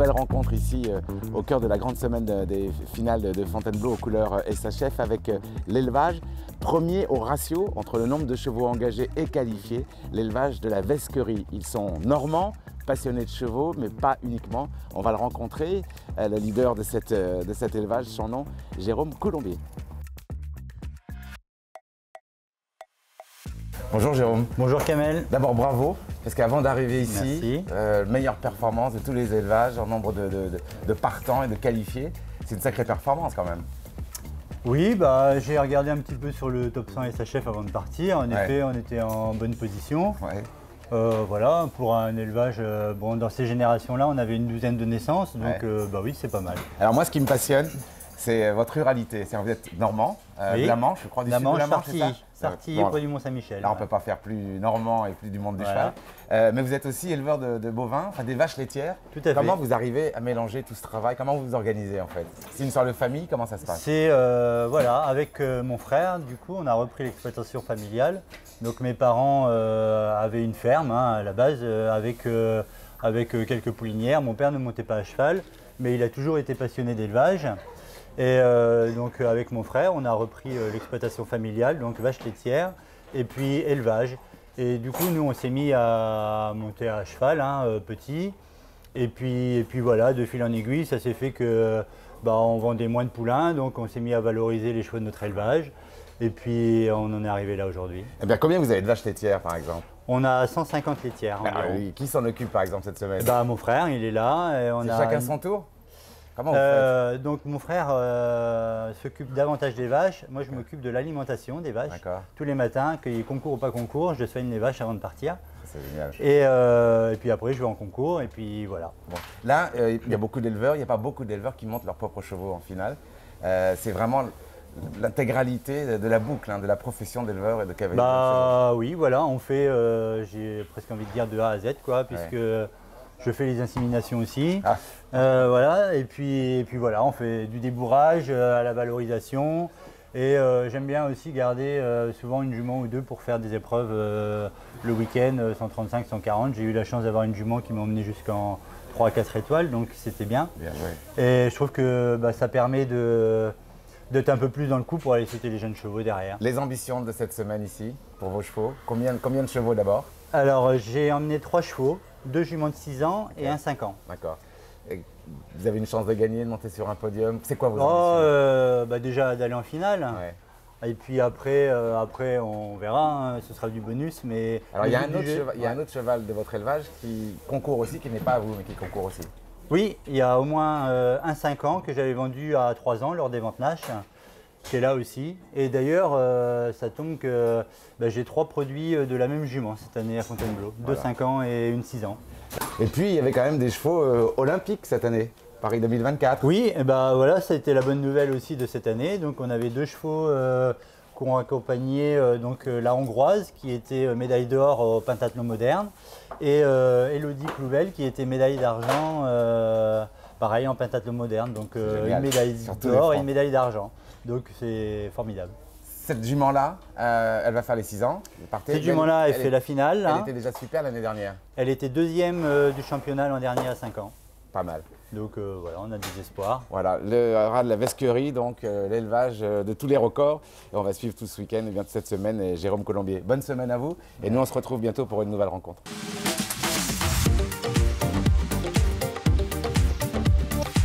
nouvelle rencontre ici au cœur de la grande semaine des finales de Fontainebleau aux couleurs SHF avec l'élevage. Premier au ratio entre le nombre de chevaux engagés et qualifiés, l'élevage de la Vesquerie. Ils sont normands, passionnés de chevaux, mais pas uniquement. On va le rencontrer, le leader de cet élevage, son nom, Jérôme Colombier. Bonjour Jérôme. Bonjour Kamel. D'abord bravo, parce qu'avant d'arriver ici, meilleure performance de tous les élevages en nombre de partants et de qualifiés. C'est une sacrée performance quand même. Oui, j'ai regardé un petit peu sur le top 100 SHF avant de partir. En effet, on était en bonne position. Ouais. Voilà, pour un élevage, bon, dans ces générations-là, on avait une douzaine de naissances, donc oui, c'est pas mal. Alors moi, ce qui me passionne, c'est votre ruralité. Vous êtes normand, de la Manche, je crois, du sud de la Manche, c'est ça ? Sarthy, près du Mont-Saint-Michel. Là, on ne peut pas faire plus normand et plus du monde du cheval. Mais vous êtes aussi éleveur de bovins, enfin des vaches laitières. Tout à fait. Comment vous arrivez à mélanger tout ce travail? Comment vous vous organisez en fait? C'est une histoire de famille, comment ça se passe? C'est, voilà, avec mon frère, du coup, on a repris l'exploitation familiale. Donc mes parents avaient une ferme à la base avec quelques poulinières. Mon père ne montait pas à cheval, mais il a toujours été passionné d'élevage. Et donc avec mon frère, on a repris l'exploitation familiale, donc vache laitière et puis élevage. Et du coup, nous, on s'est mis à monter à cheval, petit. Et puis voilà, de fil en aiguille, ça s'est fait que on vendait moins de poulains, donc on s'est mis à valoriser les chevaux de notre élevage. Et puis on en est arrivé là aujourd'hui. Eh bien, combien vous avez de vaches laitières par exemple? On a 150 laitières environ. Oui. Qui s'en occupe par exemple cette semaine? Mon frère, il est là. Et chacun son tour? Comment vous faites? Donc mon frère s'occupe davantage des vaches. Moi, je m'occupe de l'alimentation des vaches. Tous les matins, qu'il y ait concours ou pas concours, je soigne les vaches avant de partir. C'est génial. Et puis après, je vais en concours et puis voilà. Bon. Là, il y a beaucoup d'éleveurs. Il n'y a pas beaucoup d'éleveurs qui montent leurs propres chevaux en finale. C'est vraiment l'intégralité de la boucle, de la profession d'éleveur et de cavalier. Oui, voilà, on fait, j'ai presque envie de dire de A à Z, quoi, puisque je fais les inséminations aussi. Voilà, et puis voilà, on fait du débourrage à la valorisation. Et j'aime bien aussi garder souvent une jument ou deux pour faire des épreuves le week-end, 135, 140. J'ai eu la chance d'avoir une jument qui m'a emmené jusqu'en 3-4 étoiles, donc c'était bien. Bien joué. Et je trouve que ça permet d'être un peu plus dans le coup pour aller sauter les jeunes chevaux derrière. Les ambitions de cette semaine ici, pour vos chevaux, combien de chevaux d'abord? Alors j'ai emmené 3 chevaux, 2 juments de 6 ans et un 5 ans. D'accord. Vous avez une chance de gagner, de monter sur un podium. C'est quoi vos ambitions? Déjà d'aller en finale. Et puis après on verra, ce sera du bonus. Mais alors il y a un autre cheval de votre élevage qui concourt aussi, qui n'est pas à vous, mais qui concourt aussi. Oui, il y a au moins un 5 ans que j'avais vendu à 3 ans lors des ventes Nash, qui est là aussi. Et d'ailleurs, ça tombe que j'ai 3 produits de la même jument cette année à Fontainebleau, 2 5 ans et une 6 ans. Et puis il y avait quand même des chevaux olympiques cette année, Paris 2024. Oui, et voilà, ça a été la bonne nouvelle aussi de cette année. Donc on avait 2 chevaux qui ont accompagné la hongroise qui était médaille d'or au pentathlon moderne et Elodie Clouvel qui était médaille d'argent pareil en pentathlon moderne. Donc une médaille d'or et une médaille d'argent. Donc c'est formidable. Cette jument-là, elle va faire les 6 ans. Cette jument-là, elle fait la finale. Elle était déjà super l'année dernière. Elle était 2e du championnat l'an dernier à 5 ans. Pas mal. Donc voilà, on a des espoirs. Voilà, le rat de la Vesquerie, donc l'élevage de tous les records. Et on va suivre tout ce week-end et bien toute cette semaine. Et Jérôme Colombier, bonne semaine à vous. Et nous, on se retrouve bientôt pour une nouvelle rencontre.